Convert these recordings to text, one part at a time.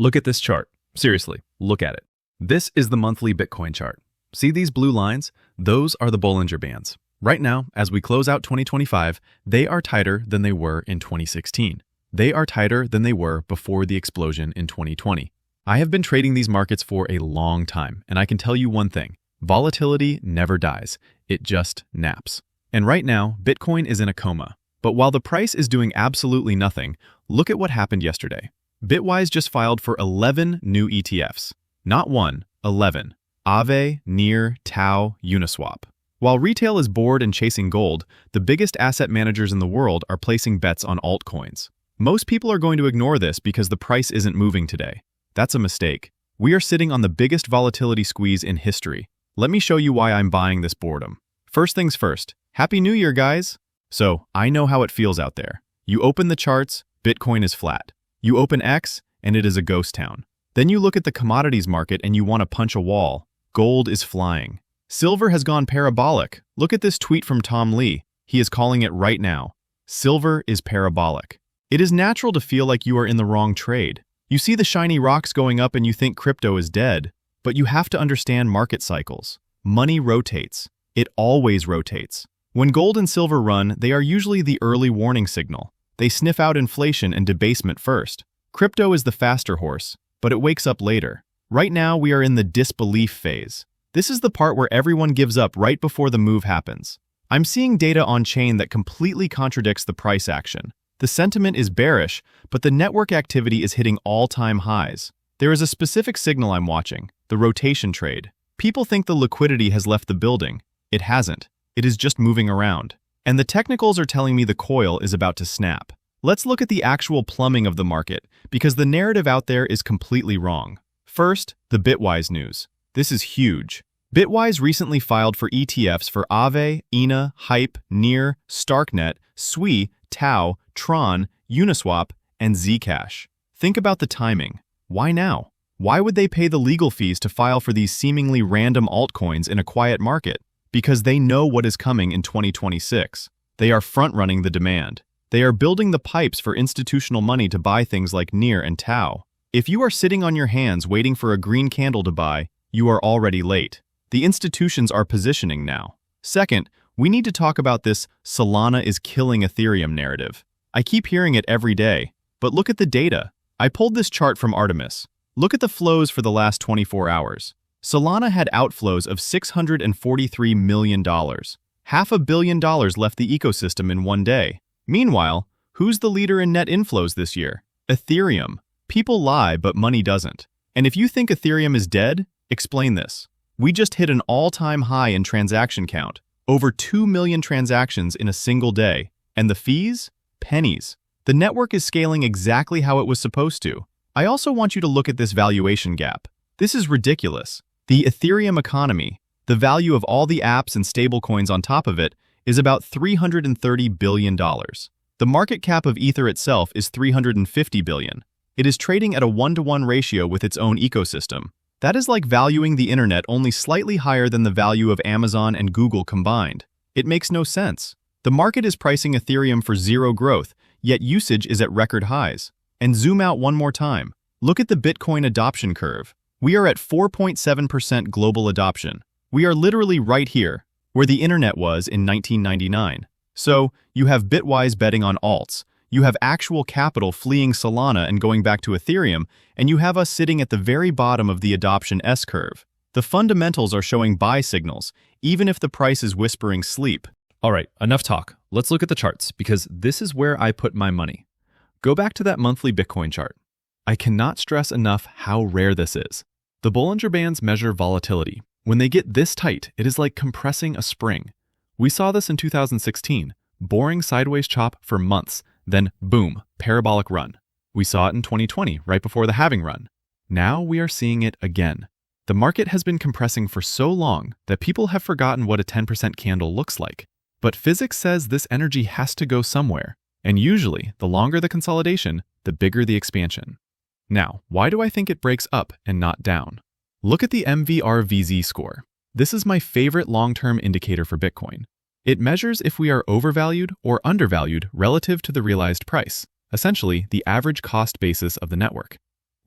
Look at this chart. Seriously, look at it. This is the monthly Bitcoin chart. See these blue lines? Those are the Bollinger Bands. Right now, as we close out 2025, they are tighter than they were in 2016. They are tighter than they were before the explosion in 2020. I have been trading these markets for a long time, and I can tell you one thing. Volatility never dies. It just naps. And right now, Bitcoin is in a coma. But while the price is doing absolutely nothing, look at what happened yesterday. Bitwise just filed for 11 new ETFs. Not one, 11. Aave, NEAR, Tau, Uniswap. While retail is bored and chasing gold, the biggest asset managers in the world are placing bets on altcoins. Most people are going to ignore this because the price isn't moving today. That's a mistake. We are sitting on the biggest volatility squeeze in history. Let me show you why I'm buying this boredom. First things first, Happy New Year, guys! So, I know how it feels out there. You open the charts, Bitcoin is flat. You open X, and it is a ghost town. Then you look at the commodities market and you want to punch a wall. Gold is flying. Silver has gone parabolic. Look at this tweet from Tom Lee. He is calling it right now. Silver is parabolic. It is natural to feel like you are in the wrong trade. You see the shiny rocks going up and you think crypto is dead. But you have to understand market cycles. Money rotates. It always rotates. When gold and silver run, they are usually the early warning signal. They sniff out inflation and debasement first. Crypto is the faster horse, but it wakes up later. Right now, we are in the disbelief phase. This is the part where everyone gives up right before the move happens. I'm seeing data on-chain that completely contradicts the price action. The sentiment is bearish, but the network activity is hitting all-time highs. There is a specific signal I'm watching, the rotation trade. People think the liquidity has left the building. It hasn't. It is just moving around. And the technicals are telling me the coil is about to snap. Let's look at the actual plumbing of the market, because the narrative out there is completely wrong. First, the Bitwise news. This is huge. Bitwise recently filed for ETFs for Aave, INA, Hype, NEAR, Starknet, SWI, Tau, Tron, Uniswap, and Zcash. Think about the timing. Why now? Why would they pay the legal fees to file for these seemingly random altcoins in a quiet market? Because they know what is coming in 2026. They are front-running the demand. They are building the pipes for institutional money to buy things like NEAR and Tau. If you are sitting on your hands waiting for a green candle to buy, you are already late. The institutions are positioning now. Second, we need to talk about this Solana is killing Ethereum narrative. I keep hearing it every day, but look at the data. I pulled this chart from Artemis. Look at the flows for the last 24 hours. Solana had outflows of $643 million. $500 million left the ecosystem in one day. Meanwhile, who's the leader in net inflows this year? Ethereum. People lie, but money doesn't. And if you think Ethereum is dead, explain this. We just hit an all-time high in transaction count. Over 2 million transactions in a single day. And the fees? Pennies. The network is scaling exactly how it was supposed to. I also want you to look at this valuation gap. This is ridiculous. The Ethereum economy, the value of all the apps and stablecoins on top of it, is about $330 billion. The market cap of Ether itself is $350 billion. It is trading at a 1-to-1 ratio with its own ecosystem. That is like valuing the internet only slightly higher than the value of Amazon and Google combined. It makes no sense. The market is pricing Ethereum for zero growth, yet usage is at record highs. And zoom out one more time. Look at the Bitcoin adoption curve. We are at 4.7% global adoption. We are literally right here, where the internet was in 1999. So, you have Bitwise betting on alts, you have actual capital fleeing Solana and going back to Ethereum, and you have us sitting at the very bottom of the adoption S-curve. The fundamentals are showing buy signals, even if the price is whispering sleep. All right, enough talk. Let's look at the charts, because this is where I put my money. Go back to that monthly Bitcoin chart. I cannot stress enough how rare this is. The Bollinger Bands measure volatility. When they get this tight, it is like compressing a spring. We saw this in 2016, boring sideways chop for months, then boom, parabolic run. We saw it in 2020, right before the halving run. Now we are seeing it again. The market has been compressing for so long that people have forgotten what a 10% candle looks like. But physics says this energy has to go somewhere, and usually, the longer the consolidation, the bigger the expansion. Now, why do I think it breaks up and not down? Look at the MVRV Z-Score. This is my favorite long-term indicator for Bitcoin. It measures if we are overvalued or undervalued relative to the realized price, essentially the average cost basis of the network.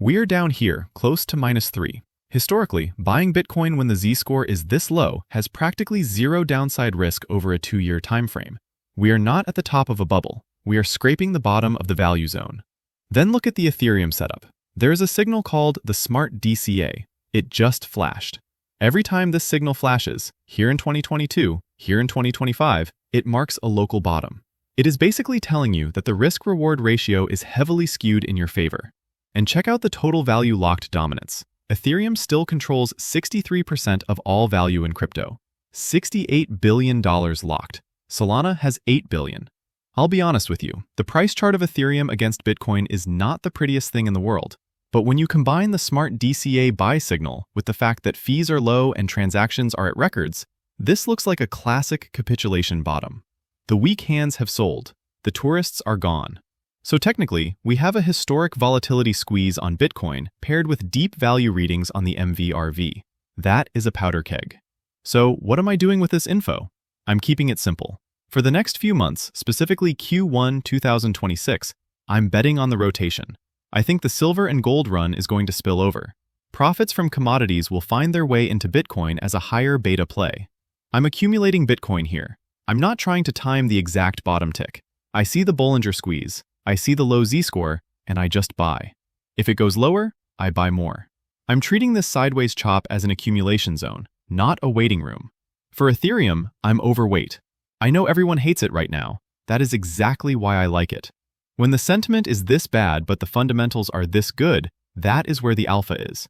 We're down here, close to -3. Historically, buying Bitcoin when the Z-score is this low has practically zero downside risk over a 2-year time frame. We are not at the top of a bubble. We are scraping the bottom of the value zone. Then look at the Ethereum setup. There is a signal called the Smart DCA. It just flashed. Every time this signal flashes, here in 2022, here in 2025, it marks a local bottom. It is basically telling you that the risk-reward ratio is heavily skewed in your favor. And check out the total value locked dominance. Ethereum still controls 63% of all value in crypto. $68 billion locked. Solana has $8 billion. I'll be honest with you, the price chart of Ethereum against Bitcoin is not the prettiest thing in the world. But when you combine the Smart DCA buy signal with the fact that fees are low and transactions are at records, this looks like a classic capitulation bottom. The weak hands have sold. The tourists are gone. So technically, we have a historic volatility squeeze on Bitcoin paired with deep value readings on the MVRV. That is a powder keg. So what am I doing with this info? I'm keeping it simple. For the next few months, specifically Q1 2026, I'm betting on the rotation. I think the silver and gold run is going to spill over. Profits from commodities will find their way into Bitcoin as a higher beta play. I'm accumulating Bitcoin here. I'm not trying to time the exact bottom tick. I see the Bollinger squeeze. I see the low Z-score, and I just buy. If it goes lower, I buy more. I'm treating this sideways chop as an accumulation zone, not a waiting room. For Ethereum, I'm overweight. I know everyone hates it right now. That is exactly why I like it. When the sentiment is this bad but the fundamentals are this good, that is where the alpha is.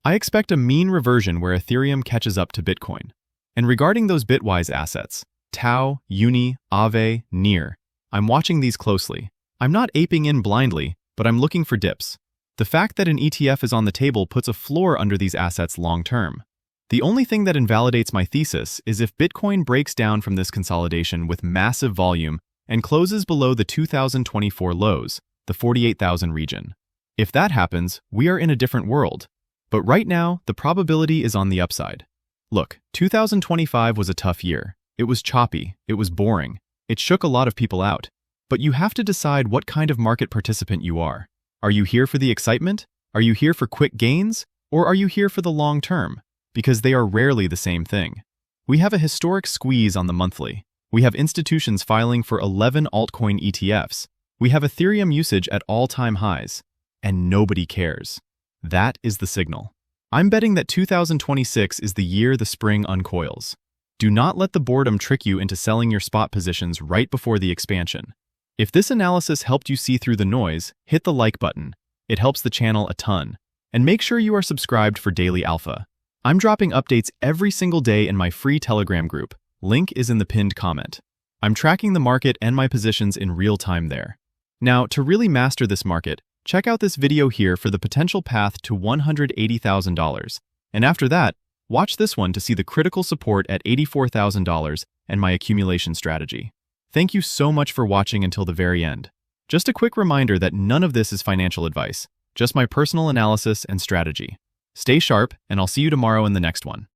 I expect a mean reversion where Ethereum catches up to Bitcoin. And regarding those Bitwise assets, Tau, Uni, Aave, Near, I'm watching these closely. I'm not aping in blindly, but I'm looking for dips. The fact that an ETF is on the table puts a floor under these assets long term. The only thing that invalidates my thesis is if Bitcoin breaks down from this consolidation with massive volume and closes below the 2024 lows, the 48,000 region. If that happens, we are in a different world. But right now, the probability is on the upside. Look, 2025 was a tough year. It was choppy, it was boring, it shook a lot of people out. But you have to decide what kind of market participant you are. Are you here for the excitement? Are you here for quick gains? Or are you here for the long term? Because they are rarely the same thing. We have a historic squeeze on the monthly. We have institutions filing for 11 altcoin ETFs. We have Ethereum usage at all-time highs. And nobody cares. That is the signal. I'm betting that 2026 is the year the spring uncoils. Do not let the boredom trick you into selling your spot positions right before the expansion. If this analysis helped you see through the noise, hit the like button. It helps the channel a ton. And make sure you are subscribed for daily alpha. I'm dropping updates every single day in my free Telegram group. Link is in the pinned comment. I'm tracking the market and my positions in real time there. Now, to really master this market, check out this video here for the potential path to $180,000. And after that, watch this one to see the critical support at $84,000 and my accumulation strategy. Thank you so much for watching until the very end. Just a quick reminder that none of this is financial advice, just my personal analysis and strategy. Stay sharp, and I'll see you tomorrow in the next one.